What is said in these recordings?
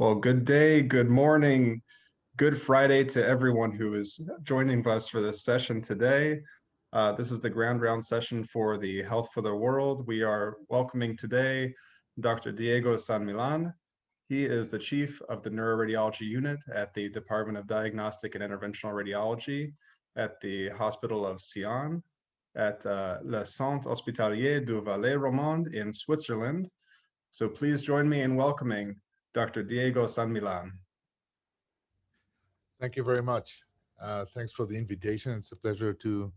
Well, good day, good morning, good Friday to everyone who is joining us for this session today. This is the ground round session for the Health for the World. We are welcoming today Dr. Diego San Millán. He is the chief of the neuroradiology unit at the Department of Diagnostic and Interventional Radiology at the Hospital of Sion at Le Centre Hospitalier du Valais Romand in Switzerland. So please join me in welcoming Dr. Diego San Millán. Thank you very much. Thanks for the invitation. It's a pleasure to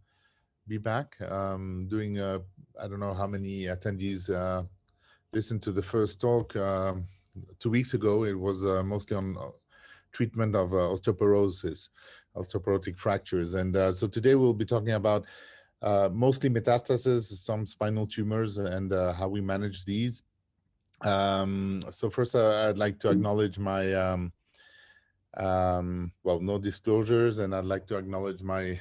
be back. Doing, I don't know how many attendees listened to the first talk 2 weeks ago. It was mostly on treatment of osteoporosis, osteoporotic fractures. And so today we'll be talking about mostly metastases, some spinal tumors, and how we manage these. So first, I'd like to acknowledge my well, no disclosures, and I'd like to acknowledge my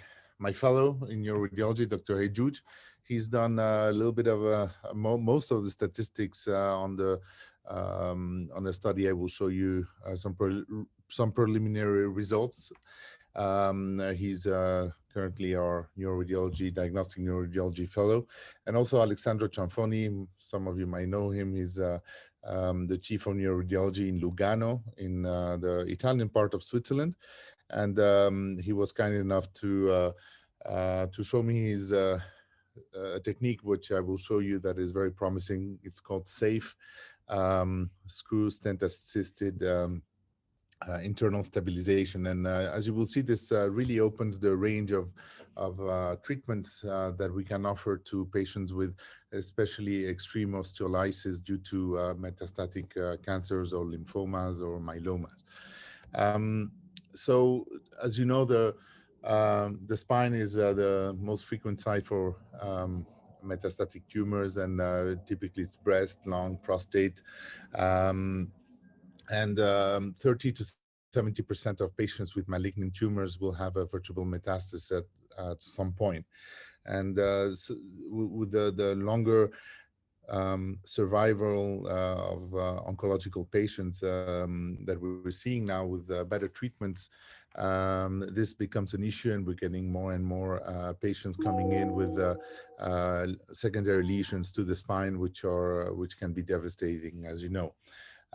fellow in neuroradiology, Dr. Hejuj. He's done a little bit of most of the statistics on the study. I will show you some preliminary results. He's currently our diagnostic neuroradiology fellow, and also Alessandro Cianfoni. Some of you might know him. He's the chief of neuroradiology in Lugano, in the Italian part of Switzerland, and he was kind enough to show me his a technique which I will show you that is very promising. It's called SAFE, screw stent assisted internal stabilization, and as you will see, this really opens the range of treatments that we can offer to patients with especially extreme osteolysis due to metastatic cancers or lymphomas or myelomas. So as you know, the spine is the most frequent site for metastatic tumors, and typically it's breast, lung, prostate. And 30 to 70% of patients with malignant tumors will have a vertebral metastasis at some point. And so with the longer survival of oncological patients that we're seeing now with better treatments, this becomes an issue, and we're getting more and more patients coming in with secondary lesions to the spine, which can be devastating, as you know.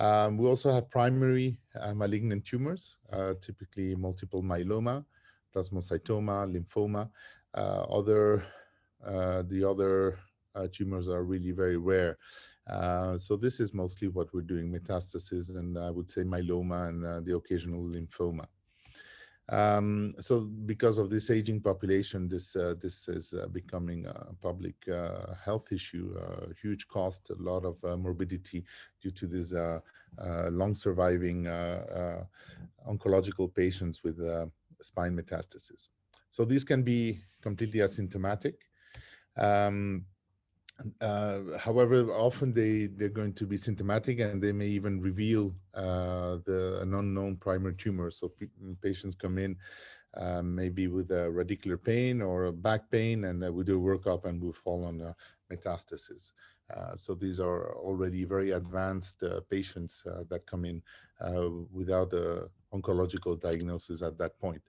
We also have primary malignant tumors, typically multiple myeloma, plasmacytoma, lymphoma. The other tumors are really very rare. So this is mostly what we're doing: metastasis, and I would say myeloma and the occasional lymphoma. So because of this aging population, this is becoming a public health issue, a huge cost, a lot of morbidity due to these long surviving oncological patients with spine metastasis. So these can be completely asymptomatic. However, often they're going to be symptomatic, and they may even reveal an unknown primary tumor. So patients come in maybe with a radicular pain or a back pain, and we do a workup and we fall on metastasis. So these are already very advanced patients that come in without an oncological diagnosis at that point.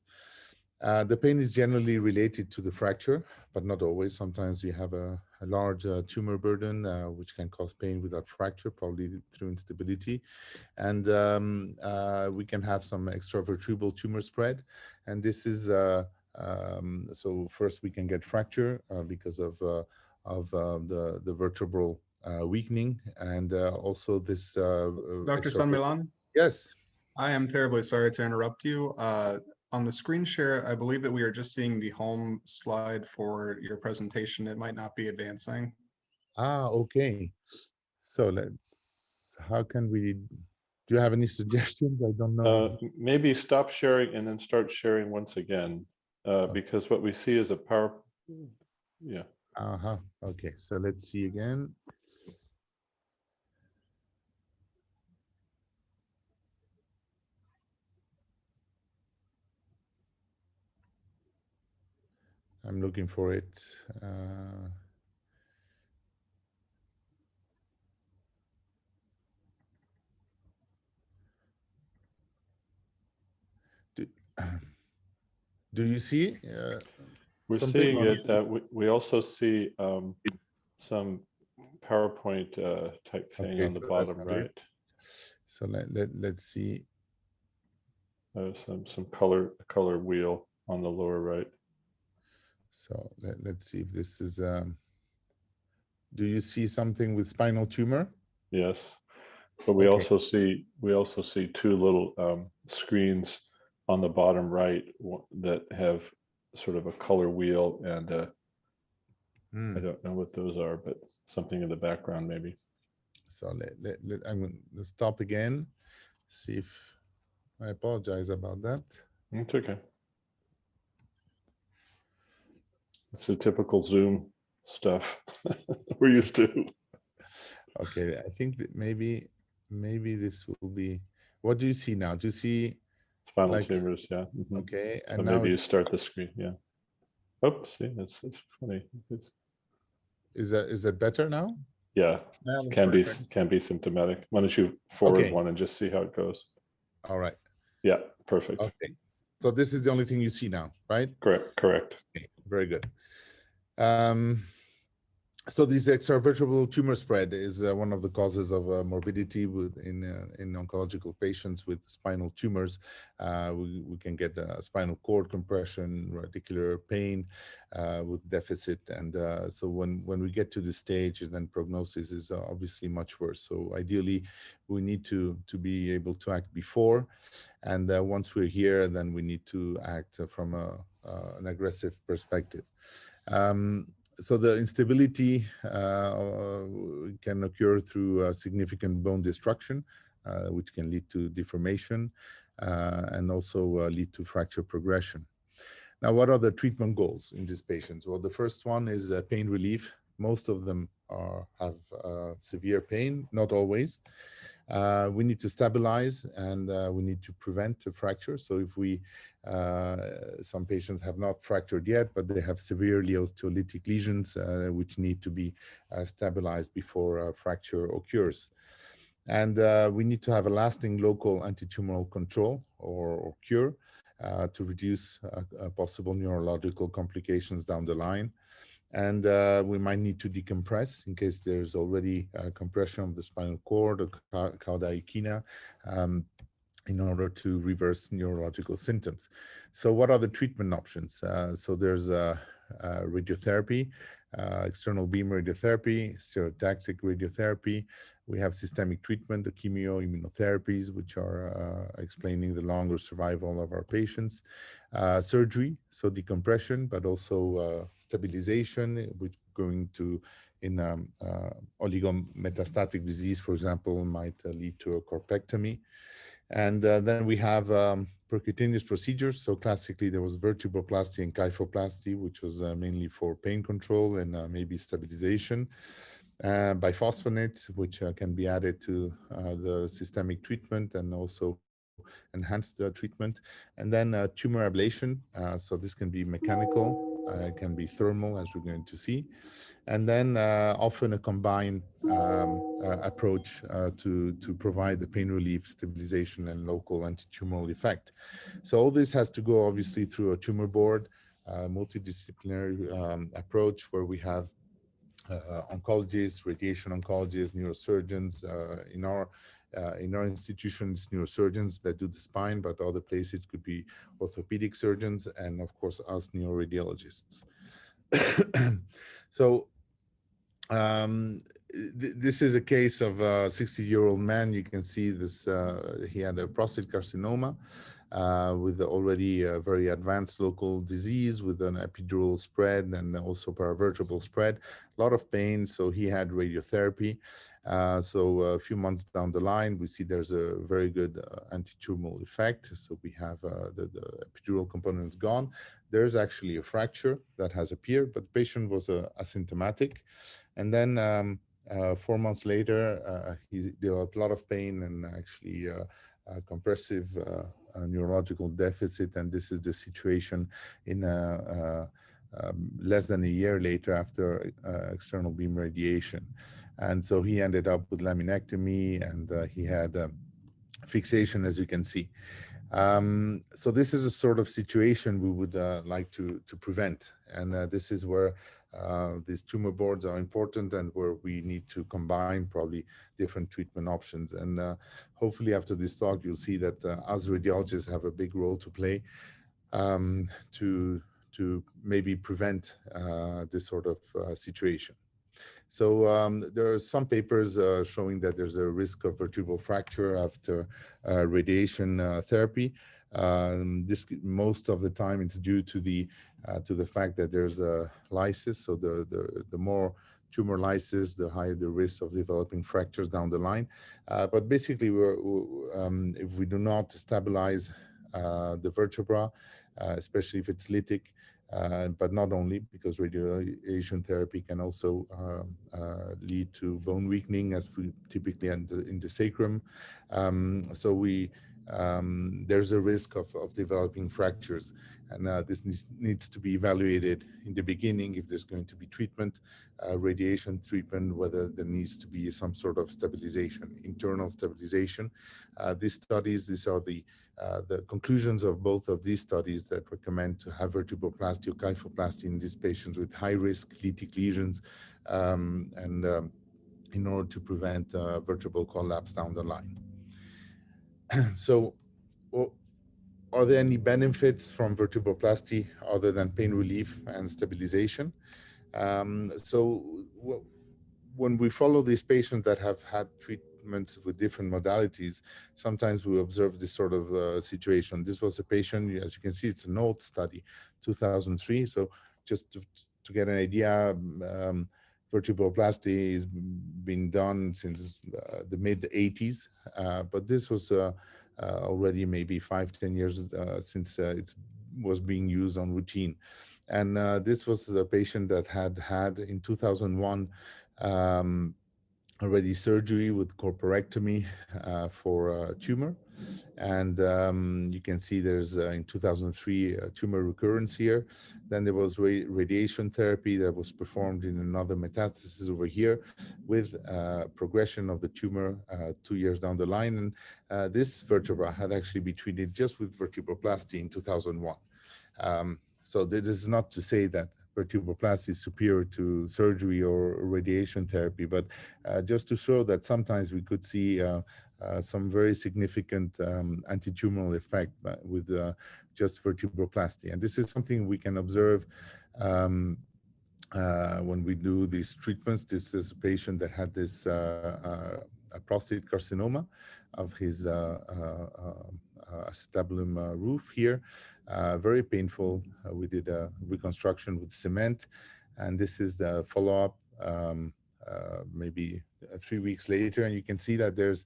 The pain is generally related to the fracture, but not always. Sometimes you have a large tumor burden, which can cause pain without fracture, probably through instability. And we can have some extravertebral tumor spread. And this is, so first we can get fracture because of the vertebral weakening. And also this... Dr. San Millán? Yes. I am terribly sorry to interrupt you. On the screen share, I believe that we are just seeing the home slide for your presentation. It might not be advancing. Okay. So how can we, do you have any suggestions? I don't know. Maybe stop sharing and then start sharing once again, because what we see is a power, yeah. Okay, so let's see again. I'm looking for it. Do you see We're something? seeing Or it. We also see some PowerPoint type thing okay, on the so that's bottom not it. right. So let's see. Some color wheel on the lower right. So let's see if this is. Do you see something with spinal tumor? Yes, but we Okay. also see two little screens on the bottom right that have sort of a color wheel, and I don't know what those are, but something in the background maybe. So I'm going to stop again. See if I apologize about that. It's okay. It's the typical Zoom stuff we're used to. Okay, I think that maybe this will be. What do you see now? Do you see Spinal like tumors? Yeah. okay? So And now maybe you start the screen. Yeah. Oh, see, it's funny. is that better now? Yeah, Yeah, can be symptomatic. Why don't you forward one and just see how it goes? All right. Yeah, perfect. Okay. So this is the only thing you see now, right? Correct. Okay, very good. So this extravertebral tumor spread is one of the causes of morbidity in oncological patients with spinal tumors. We can get spinal cord compression, radicular pain with deficit, and so when we get to this stage, then prognosis is obviously much worse. So ideally, we need to be able to act before, and once we're here, then we need to act from an aggressive perspective. So the instability can occur through significant bone destruction, which can lead to deformation and also lead to fracture progression. Now, what are the treatment goals in these patients? Well, the first one is pain relief. Most of them have severe pain, not always. We need to stabilize, and we need to prevent a fracture. So if some patients have not fractured yet, but they have severely osteolytic lesions, which need to be stabilized before fracture occurs. And we need to have a lasting local antitumoral control or cure to reduce possible neurological complications down the line. And we might need to decompress in case there's already compression of the spinal cord or cauda equina in order to reverse neurological symptoms. So what are the treatment options? So there's radiotherapy, external beam radiotherapy, stereotactic radiotherapy. We have systemic treatment, the chemoimmunotherapies, which are explaining the longer survival of our patients. Surgery, so decompression, but also stabilization, which going to in oligometastatic disease, for example, might lead to a corpectomy. And then we have percutaneous procedures. So classically, there was vertebroplasty and kyphoplasty, which was mainly for pain control and maybe stabilization. Biphosphonates, which can be added to the systemic treatment and also enhance the treatment. And then tumor ablation. So this can be mechanical, it can be thermal, as we're going to see. And then often a combined approach to provide the pain relief, stabilization, and local anti-tumoral effect. So all this has to go obviously through a tumor board, multidisciplinary approach where we have oncologists, radiation oncologists, neurosurgeons. In our institution, it's neurosurgeons that do the spine, but other places it could be orthopedic surgeons, and of course us neuroradiologists. So this is a case of a 60-year-old man. You can see this, he had a prostate carcinoma with already a very advanced local disease with an epidural spread and also paravertebral spread, a lot of pain. So he had radiotherapy. So a few months down the line, we see there's a very good anti-tumoral effect. So we have the epidural component is gone. There's actually a fracture that has appeared, but the patient was asymptomatic. And then 4 months later, he developed a lot of pain and actually compressive neurological deficit. And this is the situation in less than a year later after external beam radiation. And so he ended up with laminectomy, and he had fixation, as you can see. So this is a sort of situation we would like to prevent, and this is where these tumor boards are important, and where we need to combine probably different treatment options. And hopefully after this talk, you'll see that us radiologists have a big role to play to maybe prevent this sort of situation. So there are some papers showing that there's a risk of vertebral fracture after radiation therapy. This most of the time it's due to the fact that there's a lysis. So the more tumor lysis, the higher the risk of developing fractures down the line. But basically, if we do not stabilize the vertebra, especially if it's lytic, but not only, because radiation therapy can also lead to bone weakening, as we typically in the sacrum. So there's a risk of developing fractures, and this needs to be evaluated in the beginning if there's going to be treatment, radiation treatment, whether there needs to be some sort of stabilization, internal stabilization. These are the conclusions of both of these studies that recommend to have vertebroplasty or kyphoplasty in these patients with high-risk lytic lesions, in order to prevent vertebral collapse down the line. So, are there any benefits from vertebroplasty other than pain relief and stabilization? When we follow these patients that have had treatments with different modalities, sometimes we observe this sort of situation. This was a patient, as you can see, it's an old study, 2003. So just to get an idea, vertebroplasty is being done since the mid-80s, but this was already maybe 5-10 years since it was being used on routine. And this was a patient that had in 2001 already surgery with corporectomy for a tumor. And you can see there's in 2003 a tumor recurrence here. Then there was radiation therapy that was performed in another metastasis over here, with progression of the tumor 2 years down the line. And this vertebra had actually been treated just with vertebroplasty in 2001. So this is not to say that vertebroplasty is superior to surgery or radiation therapy, but just to show that sometimes we could see some very significant anti-tumoral effect with just vertebroplasty. And this is something we can observe when we do these treatments. This is a patient that had this a prostate carcinoma of his acetabulum roof here, very painful. We did a reconstruction with cement, and this is the follow-up maybe 3 weeks later, and you can see that there's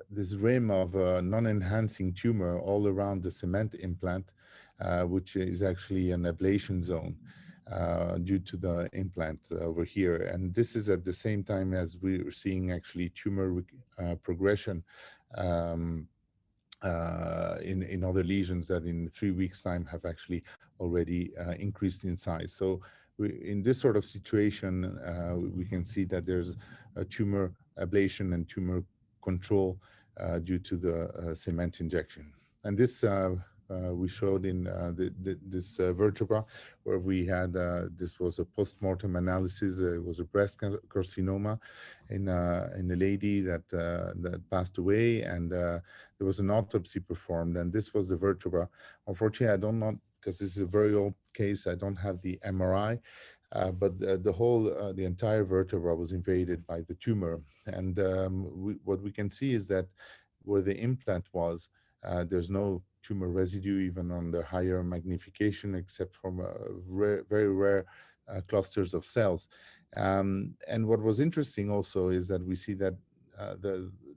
this rim of non-enhancing tumor all around the cement implant, which is actually an ablation zone due to the implant over here. And this is at the same time as we're seeing actually tumor progression in other lesions that in 3 weeks' time have actually already increased in size. So in this sort of situation, we can see that there's a tumor ablation and tumor control due to the cement injection. And this we showed in this vertebra, where we had, this was a post-mortem analysis. It was a breast carcinoma in a lady that passed away, and there was an autopsy performed, and this was the vertebra. Unfortunately, I don't know, because this is a very old case, I don't have the MRI, but the entire vertebra was invaded by the tumor. And what we can see is that where the implant was, there's no tumor residue even on the higher magnification, except from very rare clusters of cells. And what was interesting also is that we see that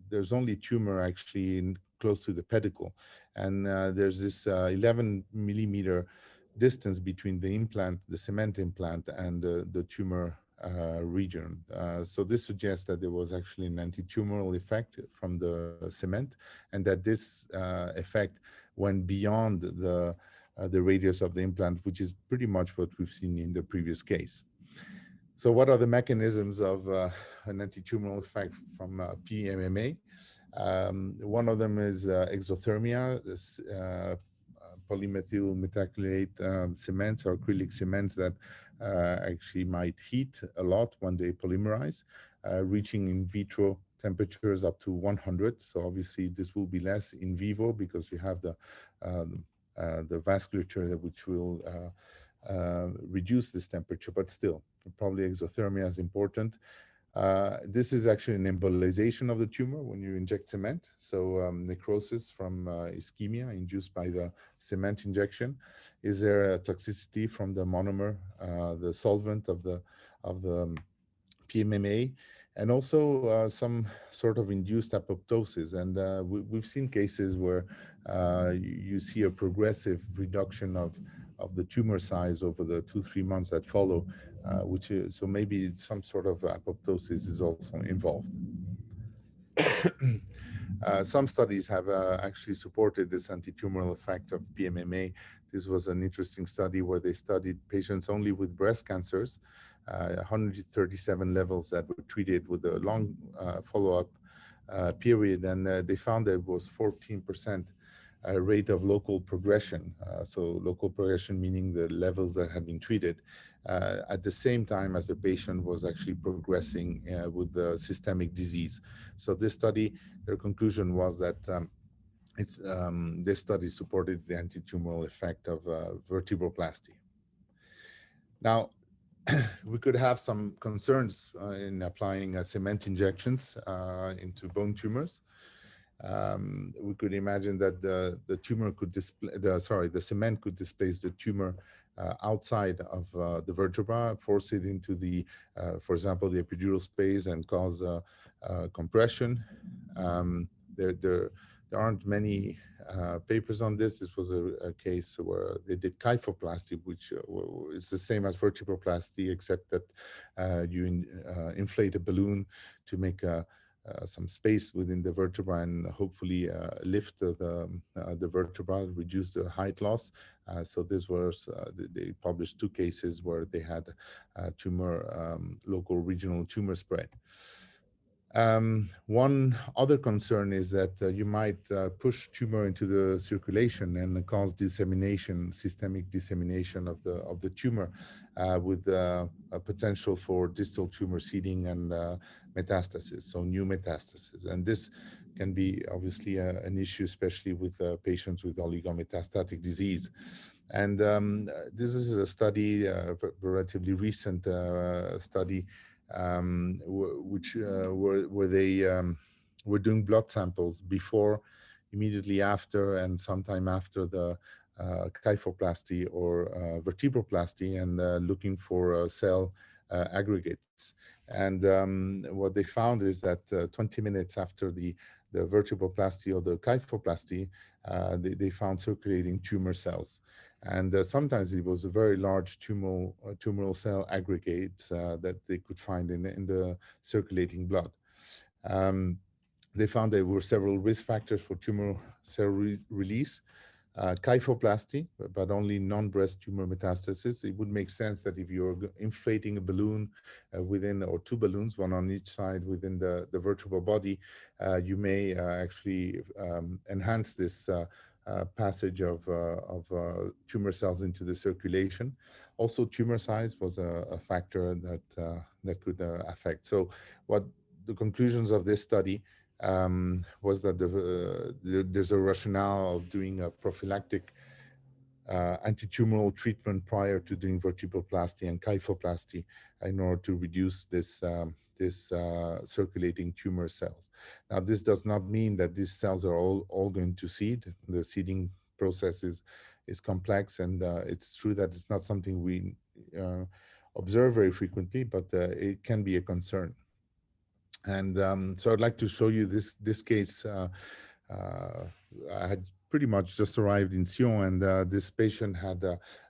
there's only tumor actually close to the pedicle, and there's this 11 millimeter distance between the implant, the cement implant, and the tumor region. So this suggests that there was actually an anti-tumoral effect from the cement, and that this effect went beyond the radius of the implant, which is pretty much what we've seen in the previous case. So what are the mechanisms of an anti-tumoral effect from PMMA? One of them is exothermia, this, polymethyl methacrylate cements or acrylic cements that actually might heat a lot when they polymerize, reaching in vitro temperatures up to 100. So obviously this will be less in vivo because you have the vasculature which will reduce this temperature, but still probably exothermia is important. This is actually an embolization of the tumor when you inject cement. So necrosis from ischemia induced by the cement injection. Is there a toxicity from the monomer, the solvent of the PMMA? And also some sort of induced apoptosis. And we've seen cases where you see a progressive reduction of the tumor size over the 2-3 months that follow, which is, so maybe some sort of apoptosis is also involved. Some studies have actually supported this anti-tumoral effect of PMMA. This was an interesting study where they studied patients only with breast cancers, 137 levels that were treated with a long follow-up period, and they found there was 14% rate of local progression. So local progression meaning the levels that had been treated at the same time as the patient was actually progressing with the systemic disease. So this study, their conclusion was that this study supported the anti-tumoral effect of vertebroplasty. Now, we could have some concerns in applying cement injections into bone tumors. We could imagine that the tumor could the cement could displace the tumor outside of the vertebra, force it into the, for example, the epidural space and cause compression. There aren't many papers on this. This was a case where they did kyphoplasty, which is the same as vertebroplasty, except that you inflate a balloon to make some space within the vertebra and hopefully lift the vertebra, reduce the height loss. So this was, they published 2 cases where they had tumor, local regional tumor spread. One other concern is that you might push tumor into the circulation and cause dissemination, systemic dissemination of the tumor with a potential for distal tumor seeding and metastasis, so new metastasis. And this can be obviously an issue, especially with patients with oligometastatic disease. And this is a study, a relatively recent study, where they were doing blood samples before, immediately after, and sometime after the kyphoplasty or vertebroplasty, and looking for cell aggregates. And what they found is that 20 minutes after the vertebroplasty or the kyphoplasty, they found circulating tumor cells. And sometimes it was a very large tumoral cell aggregates that they could find in the circulating blood. They found there were several risk factors for tumor cell release. Kyphoplasty, but only non-breast tumor metastasis. It would make sense that if you're inflating a balloon within, or 2 balloons, one on each side within the vertebral body, you may actually enhance this passage of tumor cells into the circulation. Also, tumor size was a factor that could affect. So what the conclusions of this study was that there's a rationale of doing a prophylactic anti-tumoral treatment prior to doing vertebroplasty and kyphoplasty in order to reduce this circulating tumor cells. Now, this does not mean that these cells are all going to seed. The seeding process is complex, and it's true that it's not something we observe very frequently, but it can be a concern. And so I'd like to show you this case. I had pretty much just arrived in Sion, and this patient had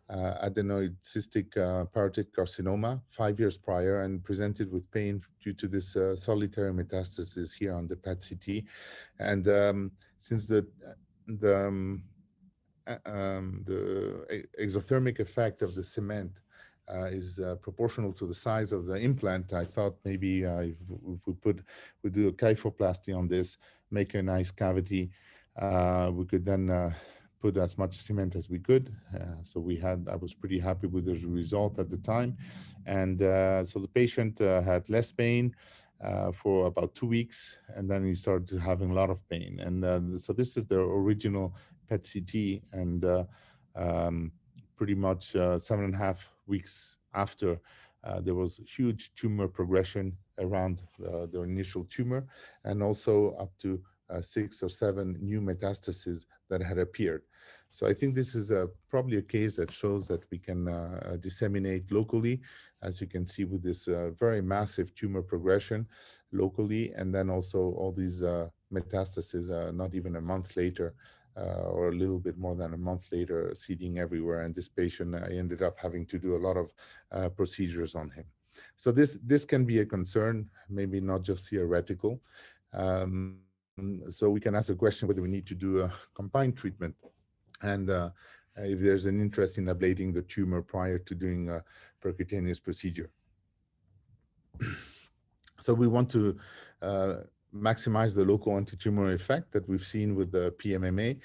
adenoid cystic parotic carcinoma 5 years prior, and presented with pain due to this solitary metastasis here on the PET-CT. And since the exothermic effect of the cement is proportional to the size of the implant, I thought maybe if we do a kyphoplasty on this, make a nice cavity, we could then put as much cement as we could. So I was pretty happy with the result at the time. And so the patient had less pain for about 2 weeks, and then he started having a lot of pain. And so this is the original PET-CT, and pretty much 7.5 weeks after, there was huge tumor progression around the initial tumor, and also up to 6 or 7 new metastases that had appeared. So I think this is probably a case that shows that we can disseminate locally, as you can see with this very massive tumor progression locally, and then also all these metastases not even a month later, or a little bit more than a month later, seeding everywhere. And this patient, I ended up having to do a lot of procedures on him. So this can be a concern, maybe not just theoretical. So we can ask the question whether we need to do a combined treatment, and if there's an interest in ablating the tumor prior to doing a percutaneous procedure. So we want to maximize the local anti-tumor effect that we've seen with the PMMA,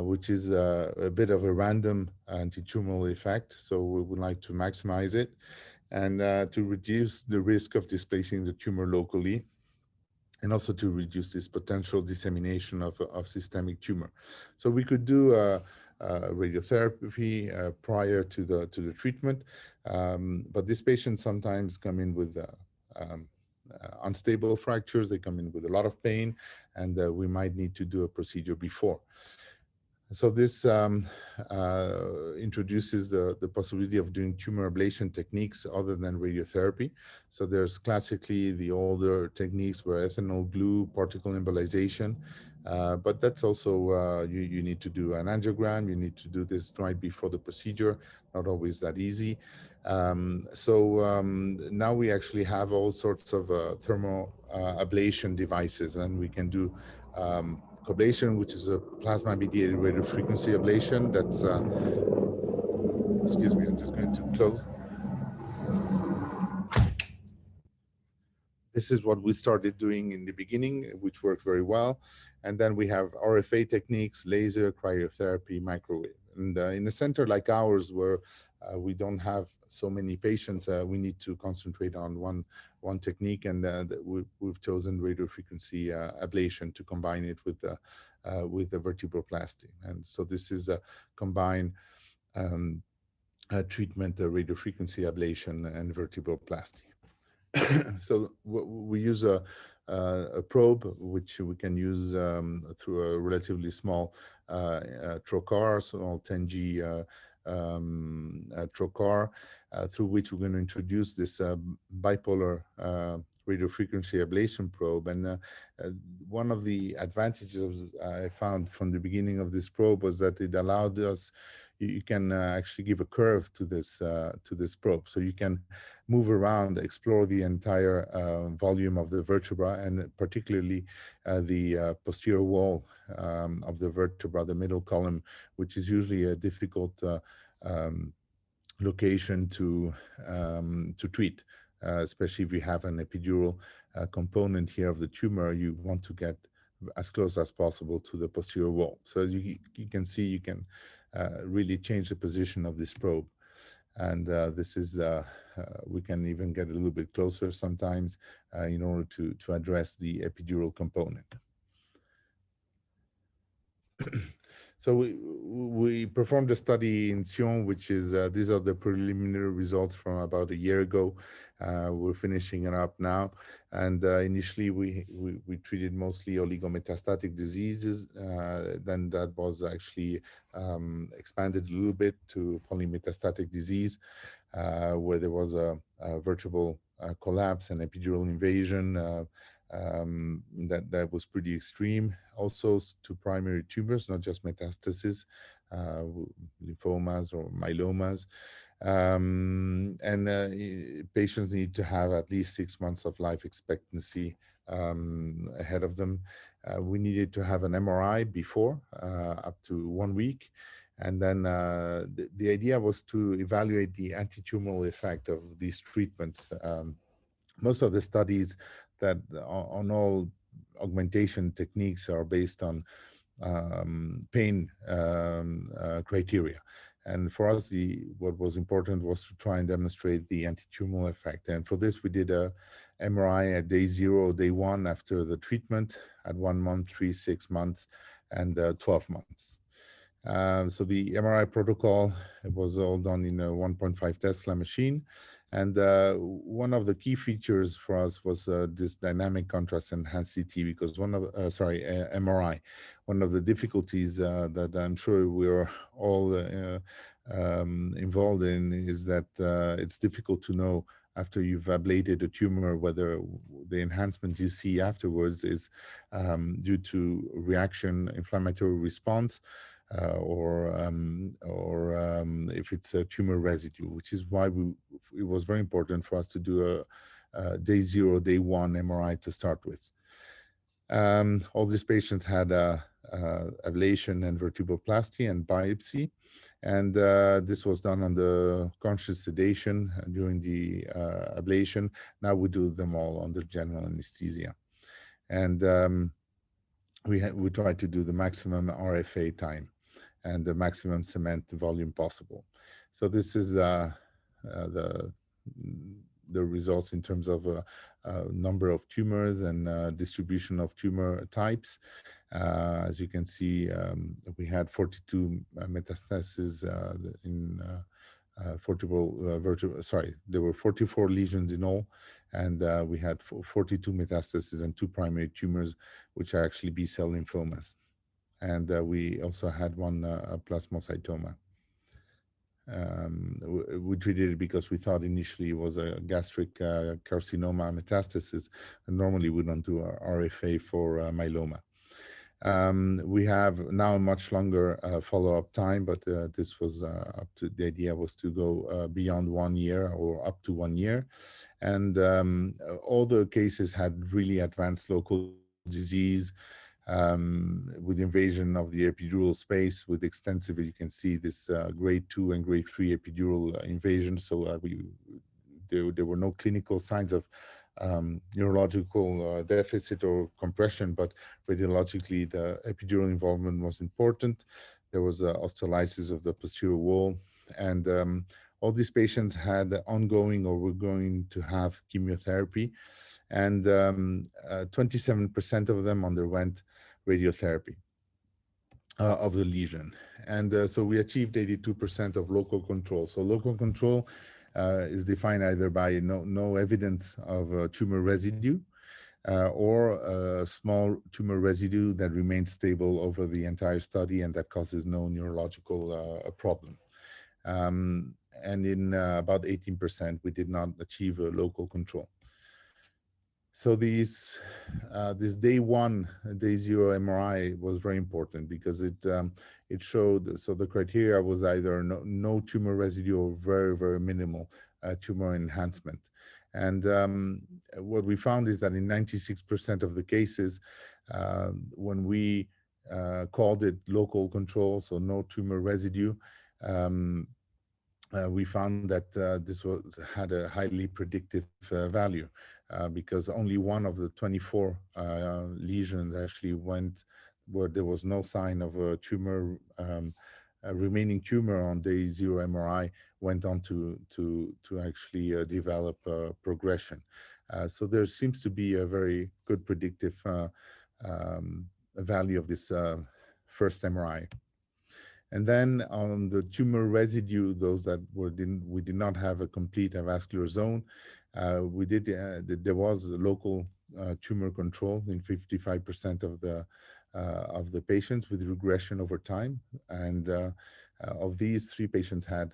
which is a bit of a random anti-tumoral effect. So we would like to maximize it, and to reduce the risk of displacing the tumor locally, and also to reduce this potential dissemination of systemic tumor. So we could do radiotherapy prior to the treatment, but these patients sometimes come in with unstable fractures. They come in with a lot of pain, and we might need to do a procedure before. So this introduces the possibility of doing tumor ablation techniques other than radiotherapy. So there's classically the older techniques where ethanol glue, particle embolization, but that's also, you need to do an angiogram, you need to do this right before the procedure, not always that easy. Now we actually have all sorts of thermal ablation devices, and we can do ablation, which is a plasma-mediated radiofrequency ablation. That's, excuse me, I'm just going to close. This is what we started doing in the beginning, which worked very well. And then we have RFA techniques, laser, cryotherapy, microwave. And in a center like ours, where we don't have so many patients, we need to concentrate on one technique, and we've chosen radiofrequency ablation to combine it with the vertebroplasty. And so this is a combined treatment, radiofrequency ablation and vertebroplasty. So we use a probe, which we can use through a relatively small trocar, small 10G trocar, through which we're going to introduce this bipolar radiofrequency ablation probe. And one of the advantages I found from the beginning of this probe was that it allowed us, you can actually give a curve to this probe, so you can move around, explore the entire volume of the vertebra, and particularly the posterior wall of the vertebra, the middle column, which is usually a difficult location to treat, especially if you have an epidural component here of the tumor. You want to get as close as possible to the posterior wall. So as you can see, you can really change the position of this probe. And this is, we can even get a little bit closer sometimes in order to address the epidural component. So we performed a study in Sion, which is, these are the preliminary results from about a year ago. We're finishing it up now. And initially we treated mostly oligometastatic diseases. Then that was actually expanded a little bit to polymetastatic disease, where there was a vertebral collapse and epidural invasion that was pretty extreme. Also to primary tumors, not just metastasis, lymphomas or myelomas. Patients need to have at least 6 months of life expectancy ahead of them. We needed to have an MRI before, up to 1 week. And then the idea was to evaluate the anti-tumoral effect of these treatments. Most of the studies that on all augmentation techniques are based on pain criteria. And for us, what was important was to try and demonstrate the anti-tumoral effect. And for this, we did a MRI at day 0, day 1 after the treatment, at 1 month, 3, 6 months, and 12 months. So the MRI protocol, it was all done in a 1.5 Tesla machine. And one of the key features for us was this dynamic contrast enhanced CT, because MRI. One of the difficulties that I'm sure we're all involved in is that it's difficult to know after you've ablated a tumor whether the enhancement you see afterwards is due to reaction, inflammatory response, or if it's a tumor residue, which is why it was very important for us to do a day 0, day 1 MRI to start with. All these patients had ablation and vertebroplasty and biopsy, and this was done under conscious sedation during the ablation. Now we do them all under general anesthesia, and we try to do the maximum RFA time and the maximum cement volume possible. So this is the results in terms of number of tumors and distribution of tumor types. As you can see, we had 42 metastases in there were 44 lesions in all, and we had 42 metastases and 2 primary tumors, which are actually B-cell lymphomas. And we also had 1 plasmacytoma. We treated it because we thought initially it was a gastric carcinoma metastasis, and normally we don't do a RFA for myeloma. We have now a much longer follow-up time, but this was the idea was to go beyond 1 year or up to 1 year. And all the cases had really advanced local disease, with invasion of the epidural space, with extensive, you can see this grade 2 and grade 3 epidural invasion. So there were no clinical signs of neurological deficit or compression, but radiologically the epidural involvement was important. There was osteolysis of the posterior wall, and all these patients had ongoing or were going to have chemotherapy, and 27% of them underwent radiotherapy of the lesion. And so we achieved 82% of local control. So local control is defined either by no evidence of a tumor residue or a small tumor residue that remains stable over the entire study and that causes no neurological problem. And in about 18%, we did not achieve a local control. So this day 1, day 0 MRI was very important because it showed, so the criteria was either no tumor residue or very, very minimal tumor enhancement. And what we found is that in 96% of the cases, when we called it local control, so no tumor residue, we found that this had a highly predictive value. Because only 1 of the 24 lesions actually went where there was no sign of a tumor, a remaining tumor on day 0 MRI went on to actually develop progression. So there seems to be a very good predictive value of this first MRI. And then on the tumor residue, those that we did not have a complete avascular zone, there was a local tumor control in 55% of the patients with regression over time. And of these, 3 patients had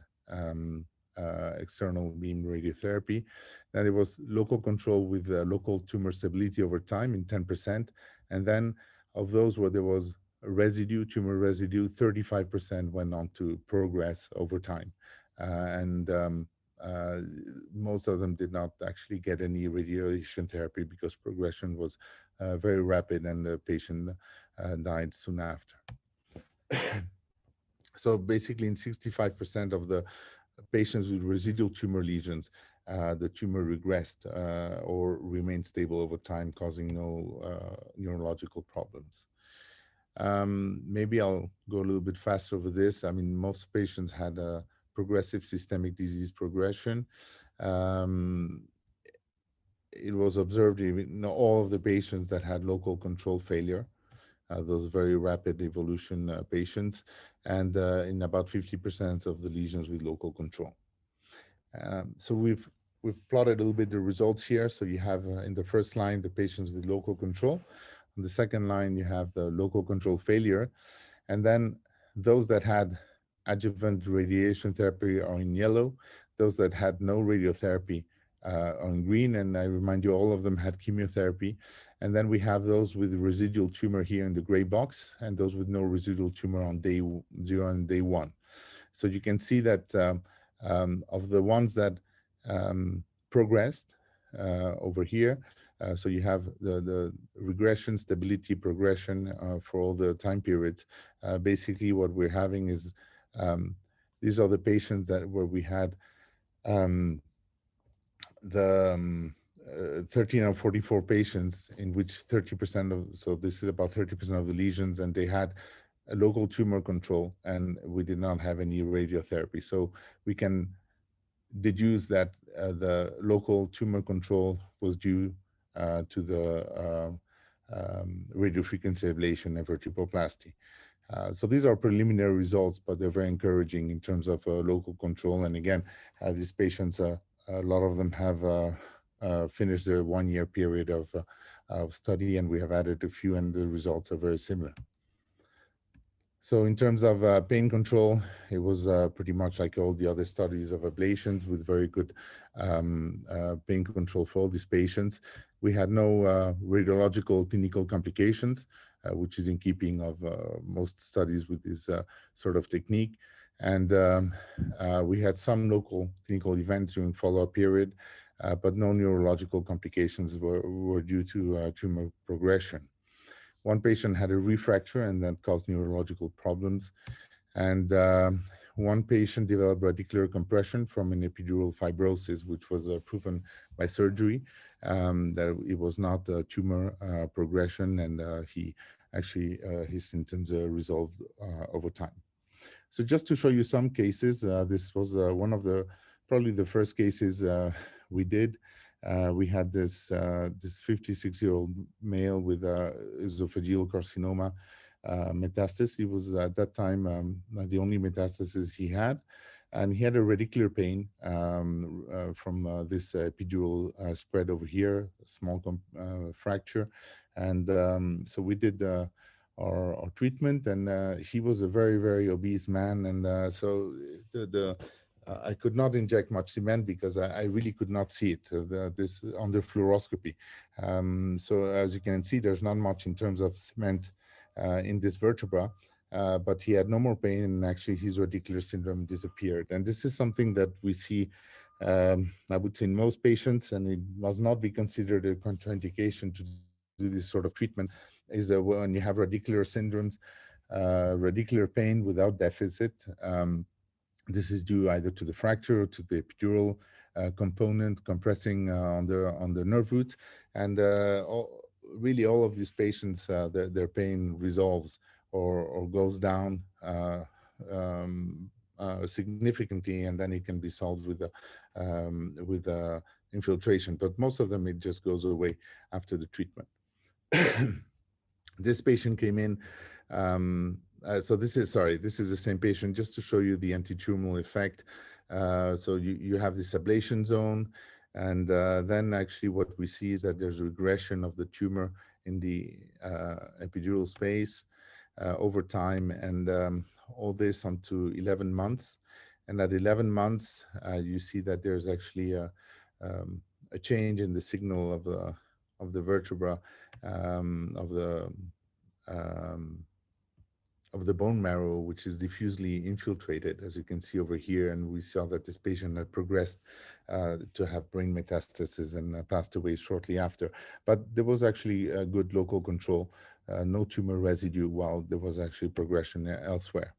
external beam radiotherapy. Then there was local control with local tumor stability over time in 10%. And then of those where there was a residue, tumor residue, 35% went on to progress over time. Most of them did not actually get any radiation therapy because progression was very rapid and the patient died soon after. So basically in 65% of the patients with residual tumor lesions, the tumor regressed or remained stable over time, causing no neurological problems. Maybe I'll go a little bit faster over this. I mean, most patients had a progressive systemic disease progression. It was observed in all of the patients that had local control failure, those very rapid evolution patients, and in about 50% of the lesions with local control. So we've plotted a little bit the results here. So you have in the first line the patients with local control. On the second line you have the local control failure, and then those that had adjuvant radiation therapy are in yellow. Those that had no radiotherapy on green, and I remind you, all of them had chemotherapy. And then we have those with residual tumor here in the gray box, and those with no residual tumor on day 0 and day 1. So you can see that of the ones that progressed over here, so you have the regression, stability, progression for all the time periods. Basically what we're having is these are the patients that where we had the 13 out of 44 patients in which 30% of, so this is about 30% of the lesions, and they had a local tumor control, and we did not have any radiotherapy. So we can deduce that the local tumor control was due to the radiofrequency ablation and vertebroplasty. So these are preliminary results, but they're very encouraging in terms of local control. And again, these patients, a lot of them have finished their 1-year period of study, and we have added a few, and the results are very similar. So in terms of pain control, it was pretty much like all the other studies of ablations, with very good pain control for all these patients. We had no radiological clinical complications, which is in keeping of most studies with this sort of technique. And we had some local clinical events during follow-up period, but no neurological complications were due to tumor progression. One patient had a refracture, and that caused neurological problems. And one patient developed radicular compression from an epidural fibrosis, which was proven by surgery that it was not a tumor progression, and his symptoms resolved over time. So just to show you some cases, this was one of probably the first cases we did. We had this 56-year-old male with esophageal carcinoma metastasis. It was at that time the only metastasis he had, and he had a radicular pain from this epidural spread over here, a small fracture. And so we did our treatment, and he was a very, very obese man, and so I could not inject much cement because I really could not see it, this under fluoroscopy. So as you can see, there's not much in terms of cement in this vertebra, but he had no more pain, and actually his radicular syndrome disappeared. And this is something that we see, I would say, in most patients, and it must not be considered a contraindication to do this sort of treatment, is when you have radicular syndromes, radicular pain without deficit. This is due either to the fracture or to the epidural component compressing on the nerve root, and really all of these patients, their pain resolves or goes down significantly, and then it can be solved with infiltration. But most of them, it just goes away after the treatment. This patient came in. So this is the same patient, just to show you the anti-tumoral effect. So you have this ablation zone, and then actually what we see is that there's regression of the tumor in the epidural space over time, and all this onto 11 months. And at 11 months, you see that there's actually a change in the signal of the vertebra, of the bone marrow, which is diffusely infiltrated, as you can see over here. And we saw that this patient had progressed to have brain metastasis and passed away shortly after. But there was actually a good local control, no tumor residue, while there was actually progression elsewhere.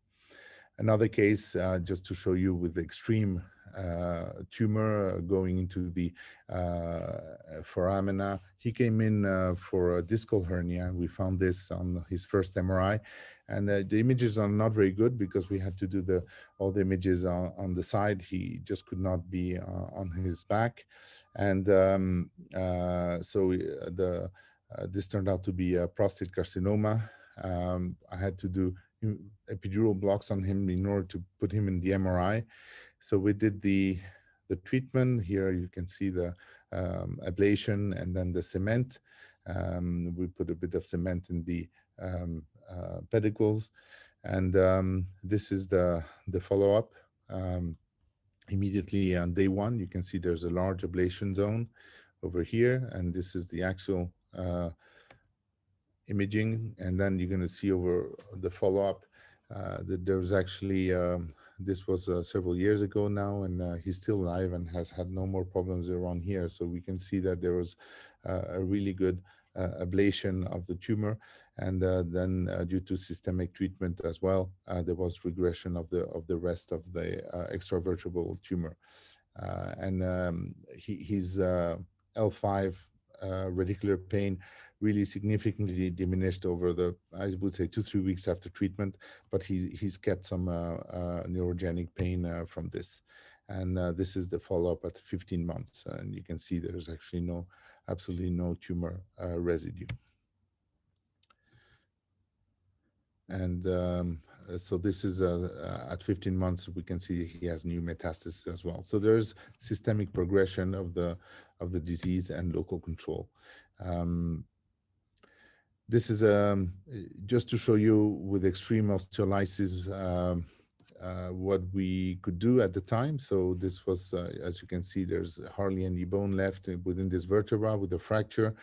Another case, just to show you with extreme tumor going into the foramina. He came in for a discal hernia. We found this on his first MRI. And the images are not very good because we had to do all the images on the side. He just could not be on his back. And this turned out to be a prostate carcinoma. I had to do epidural blocks on him in order to put him in the MRI. So we did the treatment. Here you can see the ablation and then the cement. We put a bit of cement in the pedicles, and this is the follow-up. Immediately on day one, you can see there's a large ablation zone over here, and this is the actual imaging. And then you're going to see over the follow-up that there's actually this was several years ago now, and he's still alive and has had no more problems around here. So we can see that there was a really good ablation of the tumor, and then due to systemic treatment as well, there was regression of the rest of the extravertebral tumor, and his L5 radicular pain really significantly diminished over the, I would say, 2-3 weeks after treatment, but he's kept some neurogenic pain from this. And this is the follow-up at 15 months. And you can see there's actually absolutely no tumor residue. And so this is at 15 months, we can see he has new metastasis as well. So there's systemic progression of the disease and local control. This is just to show you with extreme osteolysis what we could do at the time. So this was, as you can see, there's hardly any bone left within this vertebra with the fracture.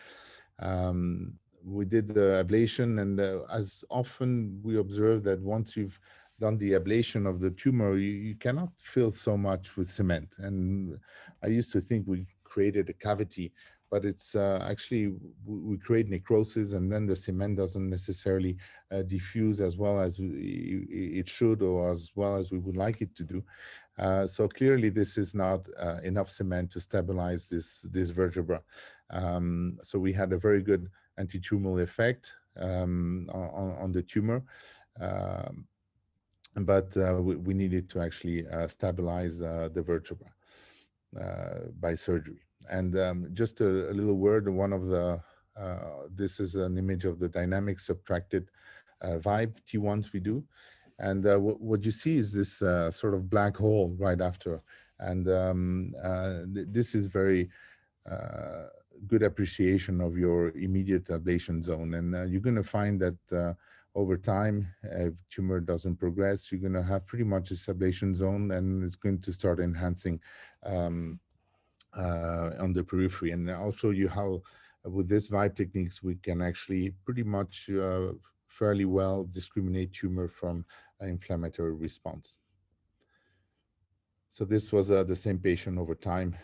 We did the ablation, and as often we observe that once you've done the ablation of the tumor, you cannot fill so much with cement. And I used to think we created a cavity, but it's actually, we create necrosis, and then the cement doesn't necessarily diffuse as well as it should, or as well as we would like it to do. So clearly this is not enough cement to stabilize this vertebra. So we had a very good anti-tumoral effect on the tumor, but we needed to actually stabilize the vertebra by surgery. And just a little word, one of the, this is an image of the dynamic subtracted vibe T1s we do. And what you see is this sort of black hole right after. And this is very good appreciation of your immediate ablation zone. And you're going to find that over time, if tumor doesn't progress, you're going to have pretty much this ablation zone, and it's going to start enhancing on the periphery. And I'll show you how, with this vibe techniques, we can actually pretty much fairly well discriminate tumor from inflammatory response. So this was the same patient over time.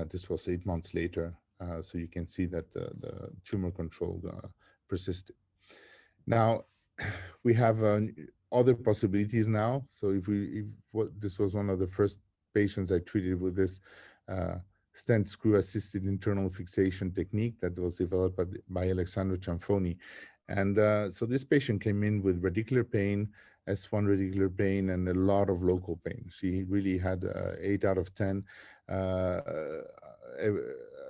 This was 8 months later. So you can see that the tumor control persisted. Now, we have other possibilities now. So this was one of the first patients I treated with this stent screw-assisted internal fixation technique that was developed by Alexandro Cianfoni. And so this patient came in with radicular pain, S1 radicular pain, and a lot of local pain. She really had 8 out of 10,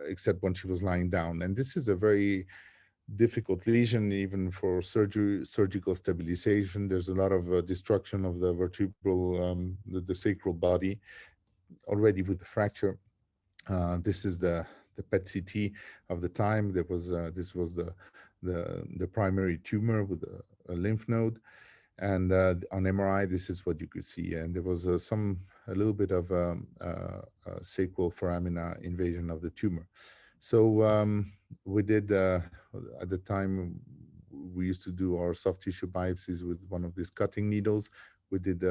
except when she was lying down. And this is a very difficult lesion, even for surgical stabilization. There's a lot of destruction of the vertebral, the sacral body already with the fracture. This is the PET CT of the time. There was this was the primary tumor with a lymph node, and on MRI this is what you could see. And there was a little bit of sacral foramina invasion of the tumor. So we did at the time we used to do our soft tissue biopsies with one of these cutting needles. We did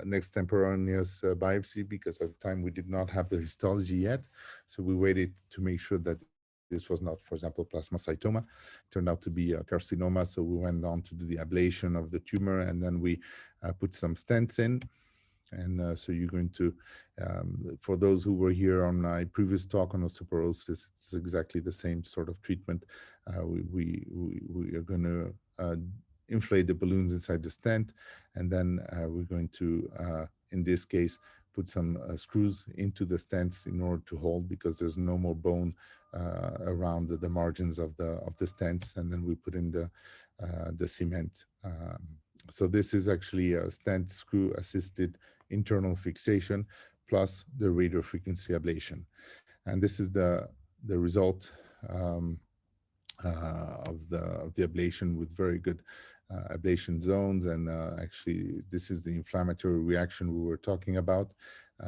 next extemporaneous biopsy because at the time we did not have the histology yet. So we waited to make sure that this was not, for example, plasmacytoma. It turned out to be a carcinoma. So we went on to do the ablation of the tumor, and then we put some stents in. And so you're going to, for those who were here on my previous talk on osteoporosis, it's exactly the same sort of treatment. We are going to inflate the balloons inside the stent, and then we're going to, in this case, put some screws into the stents in order to hold, because there's no more bone around the margins of the stents, and then we put in the cement. So this is actually a stent screw assisted internal fixation plus the radiofrequency ablation, and this is the result of the ablation, with very good ablation zones. And actually, this is the inflammatory reaction we were talking about.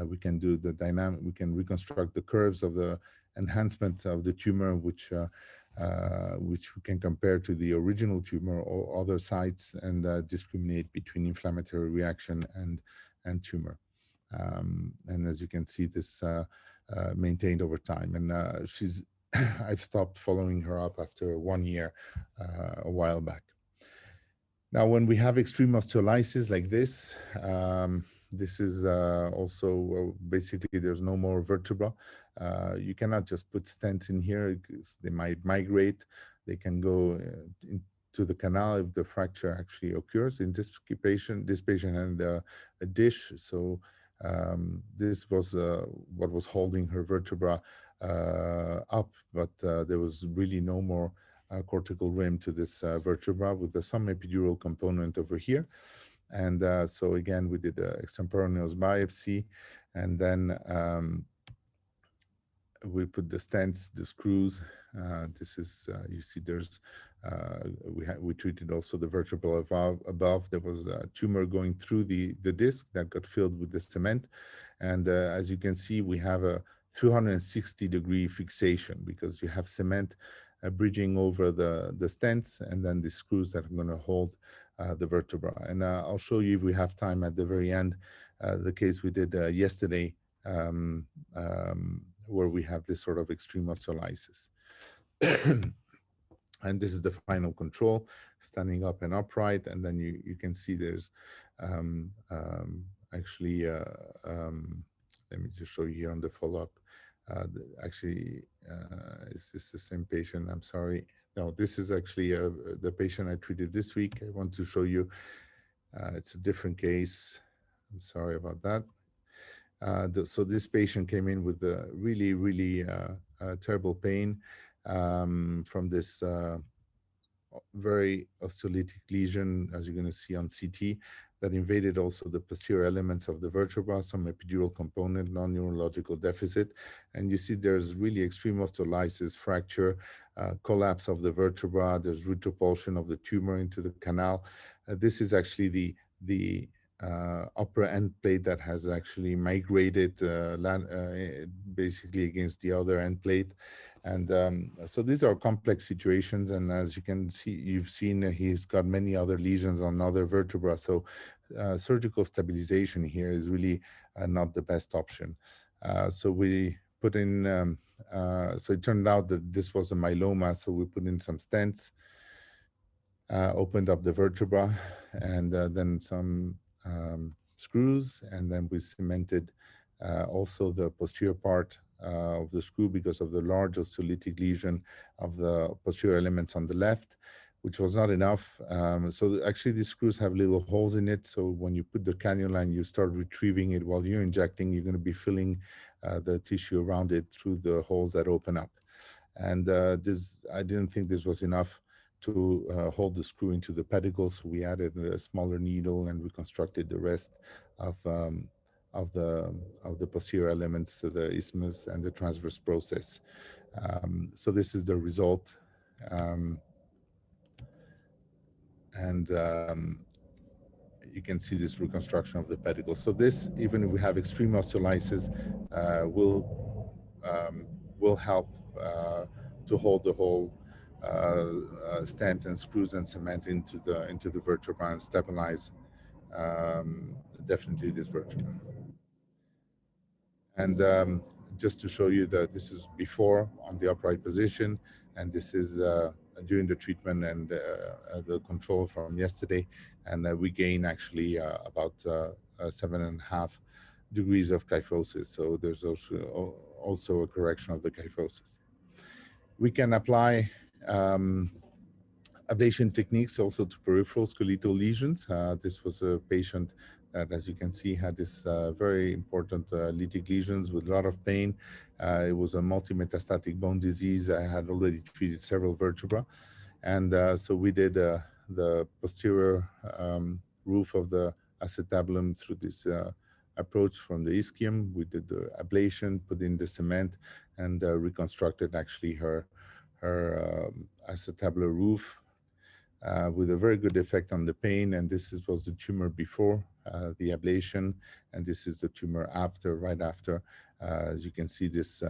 We can do the dynamic, we can reconstruct the curves of the enhancement of the tumor, which we can compare to the original tumor or other sites, and discriminate between inflammatory reaction and tumor. And as you can see, this maintained over time. And she's I've stopped following her up after 1 year a while back. Now, when we have extreme osteolysis like this, this is also basically there's no more vertebra. You cannot just put stents in here, because they might migrate. They can go into the canal if the fracture actually occurs. In this patient had a dish, so this was what was holding her vertebra up, but there was really no more cortical rim to this vertebra, with some epidural component over here. And so again, we did an extemporaneous biopsy, and then we put the stents, the screws. This is, you see there's, we treated also the vertebra above. There was a tumor going through the disc that got filled with the cement. And as you can see, we have a 360-degree fixation, because you have cement bridging over the stents, and then the screws that are going to hold the vertebra. And I'll show you, if we have time at the very end, the case we did yesterday, where we have this sort of extreme osteolysis. And this is the final control, standing up and upright. And then you can see there's actually, let me just show you here on the follow-up. Actually, is this the same patient? I'm sorry. No, this is actually the patient I treated this week. I want to show you, it's a different case. I'm sorry about that. So this patient came in with a really terrible pain from this very osteolytic lesion, as you're going to see on CT, that invaded also the posterior elements of the vertebra, some epidural component, non-neurological deficit. And you see there's really extreme osteolysis, fracture, collapse of the vertebra. There's retropulsion of the tumor into the canal. This is actually the upper end plate that has actually migrated basically against the other end plate. And so these are complex situations. And as you can see, you've seen he's got many other lesions on other vertebrae. So surgical stabilization here is really not the best option. So we put in, so it turned out that this was a myeloma. So we put in some stents, opened up the vertebra, and then some screws, and then we cemented also the posterior part of the screw, because of the large osteolytic lesion of the posterior elements on the left, which was not enough. So actually these screws have little holes in it. So when you put the cannula and you start retrieving it while you're injecting, you're going to be filling the tissue around it through the holes that open up. And I didn't think this was enough to hold the screw into the pedicle, so we added a smaller needle and reconstructed the rest of the posterior elements, so the isthmus and the transverse process. So this is the result, and you can see this reconstruction of the pedicle. So this, even if we have extreme osteolysis, will help to hold the whole stent and screws and cement into the vertebra and stabilize definitely this vertebra. And just to show you that this is before on the upright position, and this is during the treatment and the control from yesterday. And we gain actually about 7.5 degrees of kyphosis. So there's also a correction of the kyphosis. We can apply ablation techniques also to peripheral skeletal lesions. This was a patient that, as you can see, had this very important lytic lesions with a lot of pain. It was a multi-metastatic bone disease. I had already treated several vertebra. And so we did the posterior roof of the acetabulum through this approach from the ischium. We did the ablation, put in the cement, and reconstructed actually her acetabular roof with a very good effect on the pain. And this was the tumor before the ablation, and this is the tumor after, right after. As you can see, this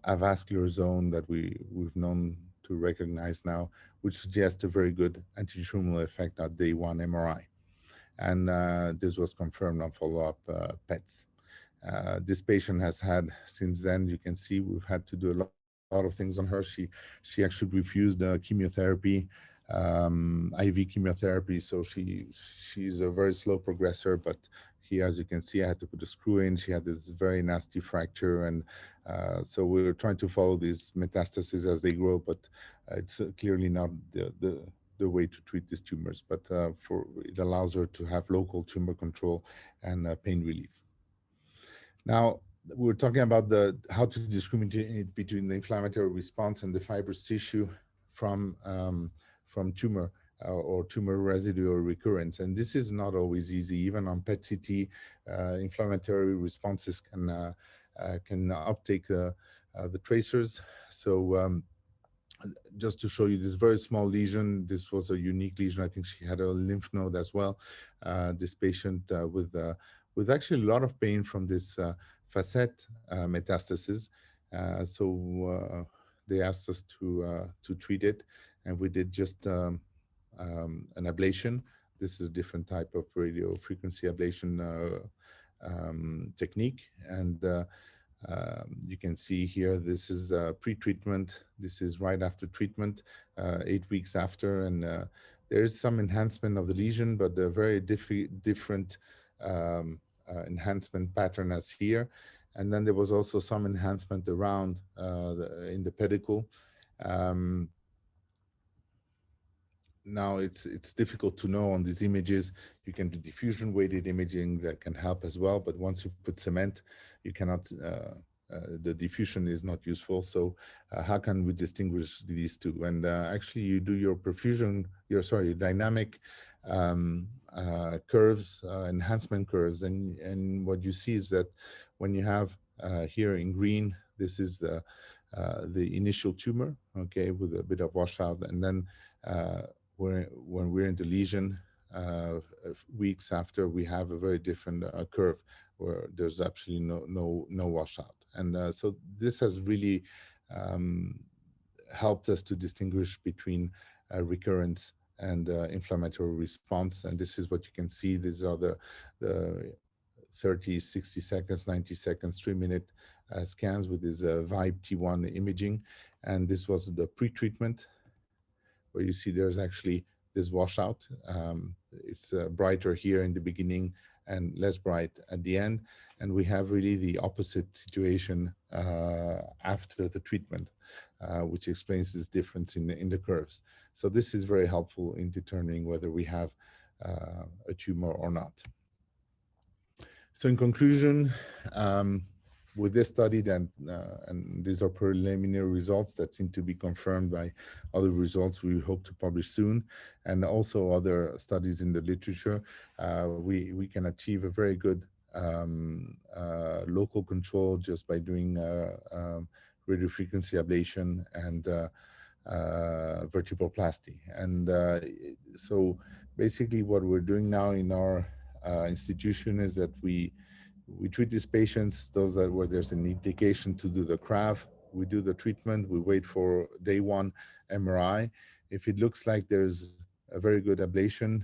avascular zone that we've known to recognize now, which suggests a very good antitumoral effect at day 1 MRI. And this was confirmed on follow-up PETs. This patient has had, since then, you can see we've had to do a lot of things on her. She actually refused chemotherapy, IV chemotherapy, so she's a very slow progressor. But here, as you can see, I had to put a screw in. She had this very nasty fracture, and so we're trying to follow these metastases as they grow, but it's clearly not the way to treat these tumors. But it allows her to have local tumor control and pain relief. Now, we're talking about how to discriminate between the inflammatory response and the fibrous tissue from tumor or tumor residue or recurrence. And this is not always easy. Even on PET-CT, inflammatory responses can uptake the tracers. So just to show you this very small lesion, this was a unique lesion. I think she had a lymph node as well. This patient with actually a lot of pain from this facet metastasis. So they asked us to treat it, and we did just an ablation. This is a different type of radiofrequency ablation technique. And you can see here, this is pre-treatment. This is right after treatment, 8 weeks after. And there is some enhancement of the lesion, but a very different enhancement pattern as here. And then there was also some enhancement around in the pedicle. Now it's difficult to know on these images. You can do diffusion weighted imaging that can help as well, but once you put cement, you cannot, the diffusion is not useful. So how can we distinguish these two? And actually you do your perfusion, your dynamic curves, enhancement curves. And what you see is that when you have here in green, this is the initial tumor, okay, with a bit of washout. And then when we're in the lesion, weeks after, we have a very different curve where there's absolutely no washout. And so this has really helped us to distinguish between recurrence and inflammatory response. And this is what you can see. These are the 30, 60 seconds, 90 seconds, 3-minute scans with this VIBE T1 imaging. And this was the pre-treatment, where you see there's actually this washout. It's brighter here in the beginning and less bright at the end. And we have really the opposite situation after the treatment, which explains this difference in the curves. So this is very helpful in determining whether we have a tumor or not. So in conclusion, with this study, and these are preliminary results that seem to be confirmed by other results we hope to publish soon, and also other studies in the literature, we can achieve a very good local control just by doing radiofrequency ablation and vertebroplasty. And so basically what we're doing now in our institution is that we treat these patients, those where there's an indication to do the CRAV. We do the treatment, we wait for day 1 MRI. If it looks like there's a very good ablation,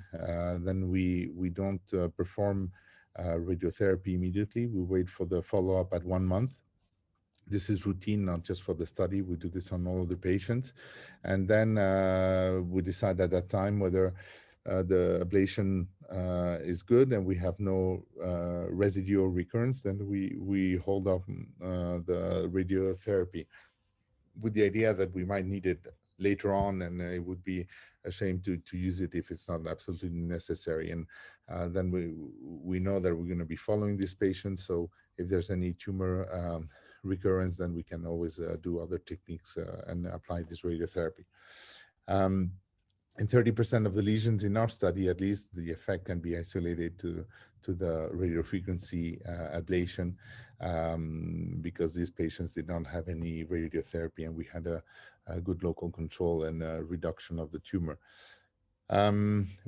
then we don't perform radiotherapy immediately. We wait for the follow-up at 1 month. This is routine, not just for the study. We do this on all of the patients. And then we decide at that time whether the ablation is good and we have no residual recurrence, then we hold up the radiotherapy, with the idea that we might need it later on, and it would be a shame to use it if it's not absolutely necessary. And then we know that we're going to be following these patients. So if there's any tumor recurrence, then we can always do other techniques and apply this radiotherapy. In 30% of the lesions in our study, at least, the effect can be isolated to the radiofrequency ablation, because these patients did not have any radiotherapy, and we had a good local control and reduction of the tumor.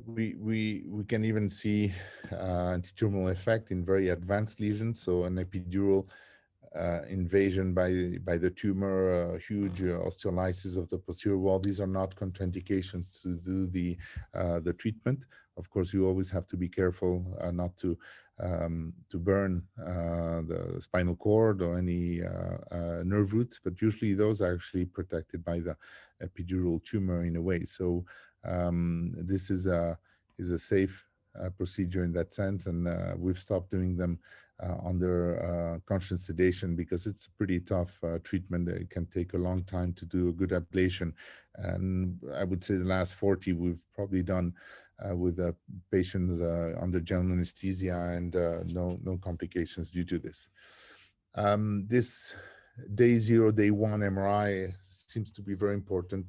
We can even see antitumoral effect in very advanced lesions, so an epidural invasion by the tumor, huge osteolysis of the posterior wall. These are not contraindications to do the treatment. Of course, you always have to be careful not to burn the spinal cord or any nerve roots, but usually those are actually protected by the epidural tumor in a way. So this is a safe procedure in that sense, and we've stopped doing them under conscious sedation, because it's a pretty tough treatment. It can take a long time to do a good ablation, and I would say the last 40 we've probably done with patients under general anesthesia, and no complications due to this. This day 0, day 1 MRI seems to be very important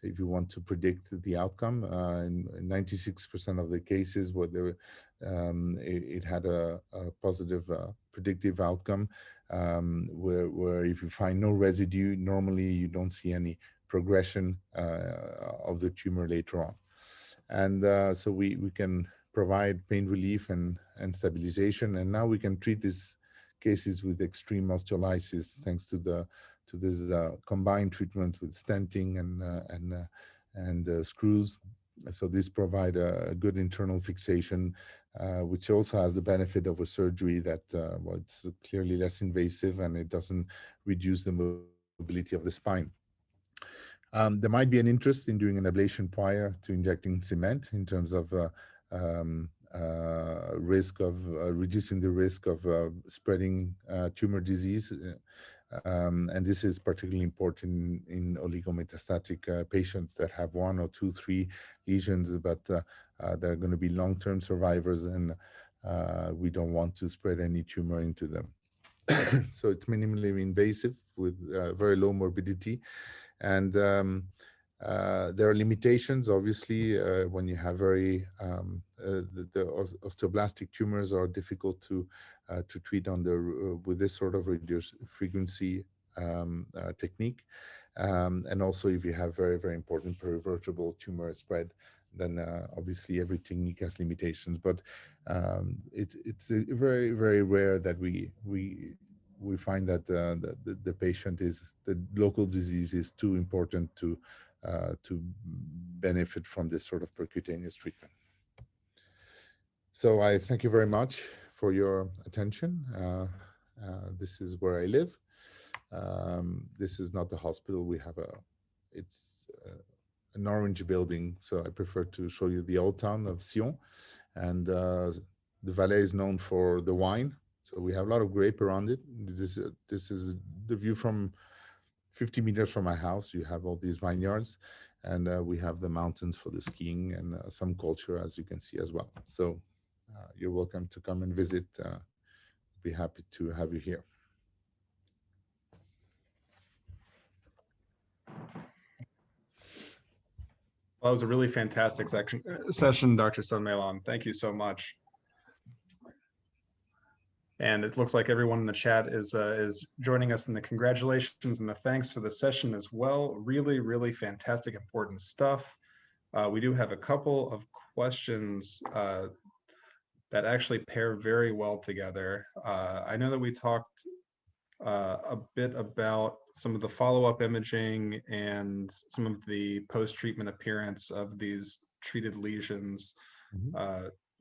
if you want to predict the outcome. In 96% of the cases where it had a positive predictive outcome, where if you find no residue, normally you don't see any progression of the tumor later on. And so we can provide pain relief and stabilization, and now we can treat these cases with extreme osteolysis thanks to this combined treatment with stenting and screws. So this provide a good internal fixation, which also has the benefit of a surgery that well, it's clearly less invasive, and it doesn't reduce the mobility of the spine. There might be an interest in doing an ablation prior to injecting cement in terms of risk of reducing the risk of spreading tumor disease. And this is particularly important in oligometastatic patients that have 1 or 2, 3 lesions, but they're going to be long-term survivors, and we don't want to spread any tumor into them. So it's minimally invasive with very low morbidity. And there are limitations, obviously, when you have very, the osteoblastic tumors are difficult to treat with this sort of radiofrequency technique. And also if you have very, very important perivertebral tumor spread, then obviously every technique has limitations. But it's very, very rare that we find that the patient the local disease is too important to benefit from this sort of percutaneous treatment. So I thank you very much for your attention. This is where I live. This is not the hospital. We have it's an orange building, so I prefer to show you the old town of Sion. And the Valais is known for the wine. So we have a lot of grape around it. This is the view from 50 meters from my house. You have all these vineyards, and we have the mountains for the skiing and some culture, as you can see as well. So you're welcome to come and visit. Be happy to have you here. Well, that was a really fantastic session, Dr. Millán. Thank you so much. And it looks like everyone in the chat is joining us in the congratulations and the thanks for the session as well. Really, really fantastic, important stuff. We do have a couple of questions that actually pair very well together. I know that we talked a bit about some of the follow-up imaging and some of the post-treatment appearance of these treated lesions.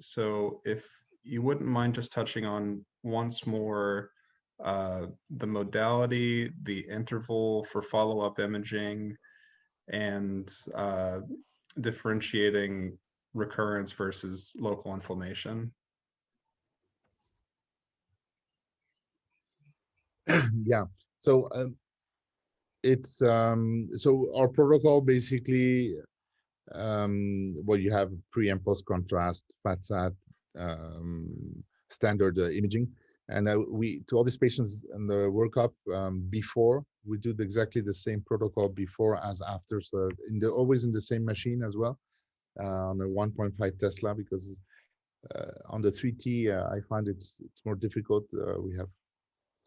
So if you wouldn't mind just touching on once more the modality, the interval for follow-up imaging, and differentiating recurrence versus local inflammation? Yeah. So it's so our protocol basically, well, you have pre and post contrast, FATSAT, standard imaging, and we to all these patients in the workup, before we do exactly the same protocol before as after, so always in the same machine as well, on a 1.5 Tesla, because on the 3T I find it's more difficult. We have,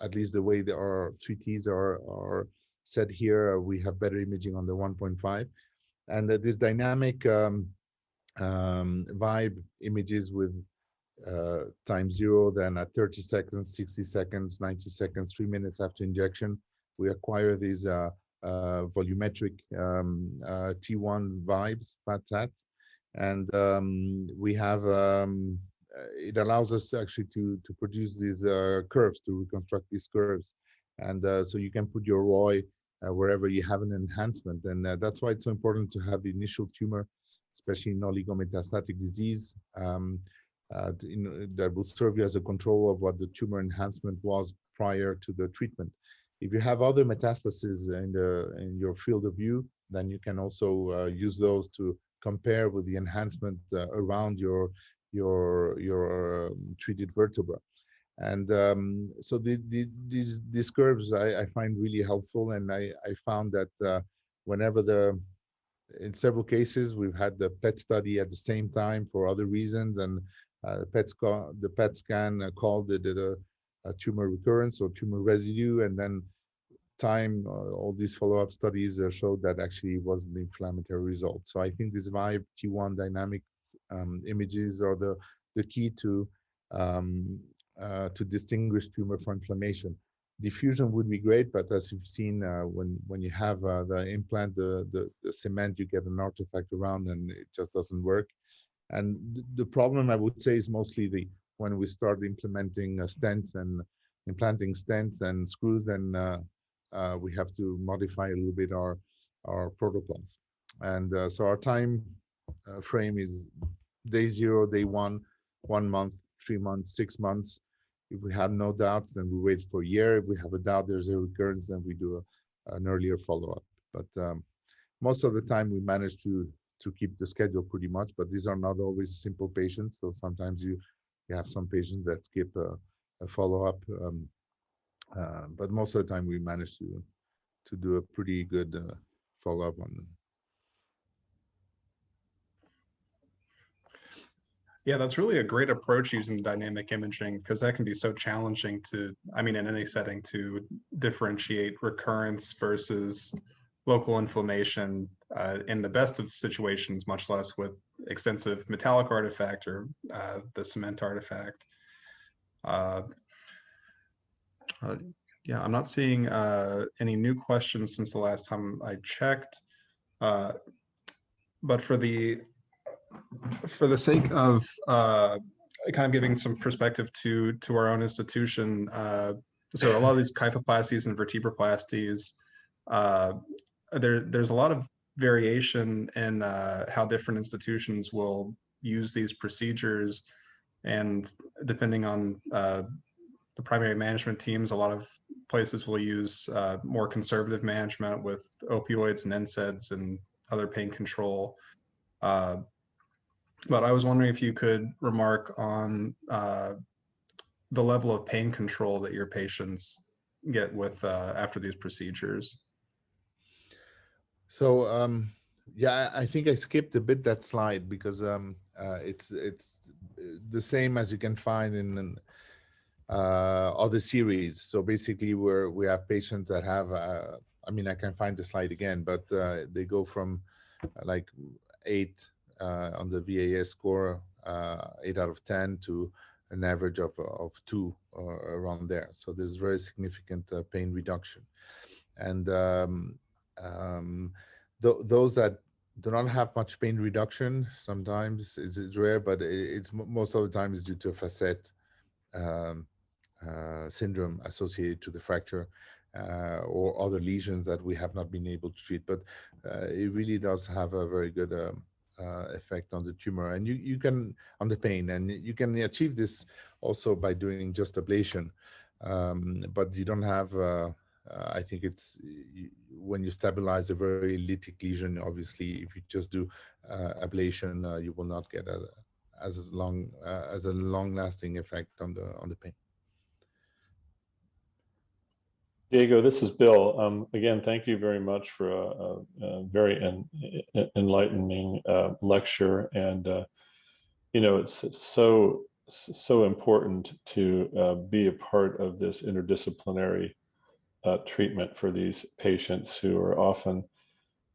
at least the way our 3Ts are set here, we have better imaging on the 1.5, and this dynamic vibe images with time 0, then at 30 seconds, 60 seconds, 90 seconds, 3 minutes after injection, we acquire these volumetric T1 vibes, FATSATs, and we have it allows us actually to produce these curves, to reconstruct these curves, and so you can put your ROI wherever you have an enhancement, and that's why it's so important to have the initial tumor, especially in oligometastatic disease, that will serve you as a control of what the tumor enhancement was prior to the treatment. If you have other metastases in your field of view, then you can also use those to compare with the enhancement around your treated vertebra. And so these curves I find really helpful, and I found that whenever in several cases we've had the PET study at the same time for other reasons, and the PET scan called it a tumor recurrence or tumor residue, and then all these follow-up studies showed that actually it wasn't the inflammatory result. So I think these Vibe T1 dynamic images are the key to distinguish tumor from inflammation. Diffusion would be great, but as you've seen, when you have the implant, the cement, you get an artifact around, and it just doesn't work. And the problem, I would say, is mostly when we start implementing stents and implanting stents and screws, then we have to modify a little bit our protocols. And so our time frame is day 0, day 1, 1 month, 3 months, 6 months. If we have no doubts, then we wait for a year. If we have a doubt there's a recurrence, then we do an earlier follow-up. But most of the time we manage to keep the schedule pretty much, but these are not always simple patients. So sometimes you have some patients that skip a follow-up, but most of the time we manage to do a pretty good follow-up on them. Yeah, that's really a great approach using dynamic imaging, because that can be so challenging in any setting, to differentiate recurrence versus local inflammation in the best of situations, much less with extensive metallic artifact or the cement artifact. Yeah, I'm not seeing any new questions since the last time I checked, but for the sake of kind of giving some perspective to our own institution, so a lot of these kyphoplasties and vertebroplasties, there's a lot of variation in how different institutions will use these procedures, and depending on the primary management teams, a lot of places will use more conservative management with opioids and NSAIDs and other pain control. But I was wondering if you could remark on the level of pain control that your patients get with after these procedures. So yeah, I think I skipped a bit that slide, because it's the same as you can find in other series. So basically, we have patients that have I can find the slide again, but they go from like 8 on the VAS score, 8 out of 10, to an average of 2 around there. So there's very significant pain reduction. And those that do not have much pain reduction, sometimes it's rare, but it's most of the time is due to a facet syndrome associated to the fracture or other lesions that we have not been able to treat. But it really does have a very good effect on the tumor, and you can, on the pain, and you can achieve this also by doing just ablation. But you don't have, I think it's, when you stabilize a very lytic lesion, obviously, if you just do ablation, you will not get as a long-lasting effect on the pain. Diego, this is Bill. Again, thank you very much for a very enlightening lecture. And, you know, it's so important to be a part of this interdisciplinary treatment for these patients who are often,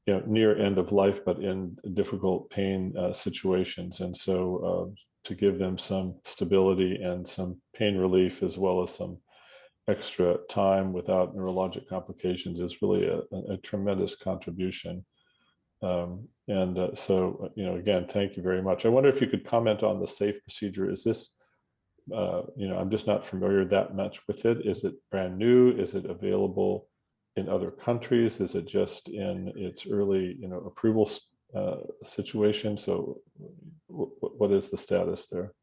you know, near end of life, but in difficult pain situations. And so to give them some stability and some pain relief, as well as some extra time without neurologic complications, is really a tremendous contribution. So, you know, again, thank you very much. I wonder if you could comment on the SAFE procedure. Is this, you know, I'm just not familiar that much with it. Is it brand new? Is it available in other countries? Is it just in its early, you know, approval situation? So what is the status there?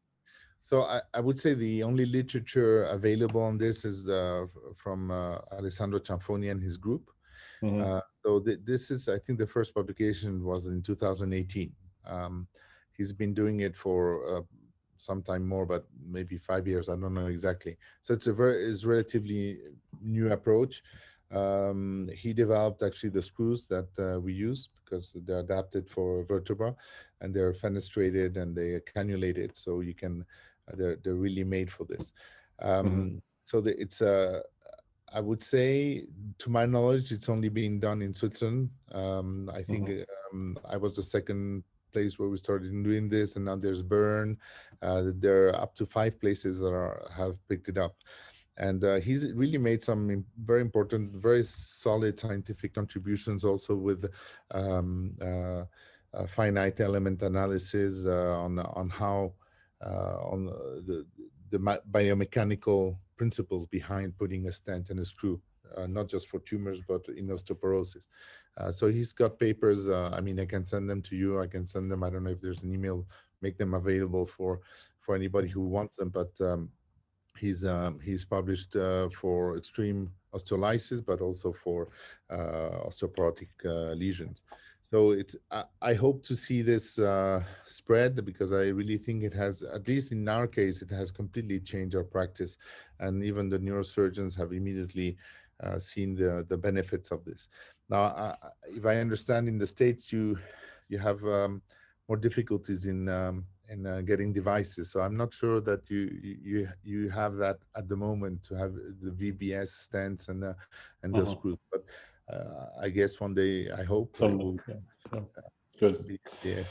So I would say the only literature available on this is from Alessandro Cianfoni and his group. Mm-hmm. So this is, I think the first publication was in 2018. He's been doing it for some time more, but maybe 5 years, I don't know exactly. So it's it's relatively new approach. He developed actually the screws that we use, because they're adapted for vertebra, and they're fenestrated and they cannulated, so you can, they're really made for this. So it's I would say, to my knowledge, it's only being done in Switzerland. I think I was the second place where we started doing this, and now there's Bern. There are up to 5 places that have picked it up. And he's really made some very important, very solid scientific contributions, also with finite element analysis on how on the biomechanical principles behind putting a stent and a screw, not just for tumors, but in osteoporosis. So he's got papers. I mean, I can send them to you. I can send them. I don't know if there's an email, make them available for anybody who wants them. But he's published for extreme osteolysis, but also for osteoporotic lesions. So it's, I hope to see this spread, because I really think it has, at least in our case, it has completely changed our practice. And even the neurosurgeons have immediately seen the benefits of this. Now, if I understand, in the States, you have more difficulties in getting devices. So I'm not sure that you have that at the moment, to have the VBS stents and the screws. But I guess one day, I hope it will good. be FDA.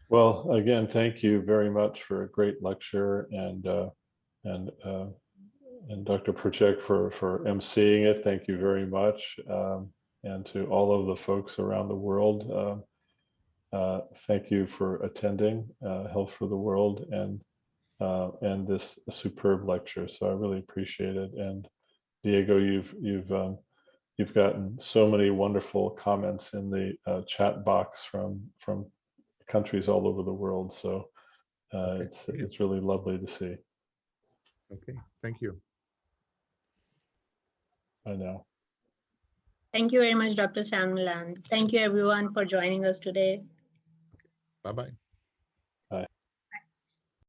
Well, again, thank you very much for a great lecture, and Dr. Perchek for emceeing it. Thank you very much, and to all of the folks around the world. Thank you for attending Health for the World and this superb lecture. So I really appreciate it. And Diego, you've gotten so many wonderful comments in the chat box from countries all over the world. So it's really lovely to see. Okay, thank you. I know. Thank you very much, Dr. Millán. Thank you everyone for joining us today. Bye-bye.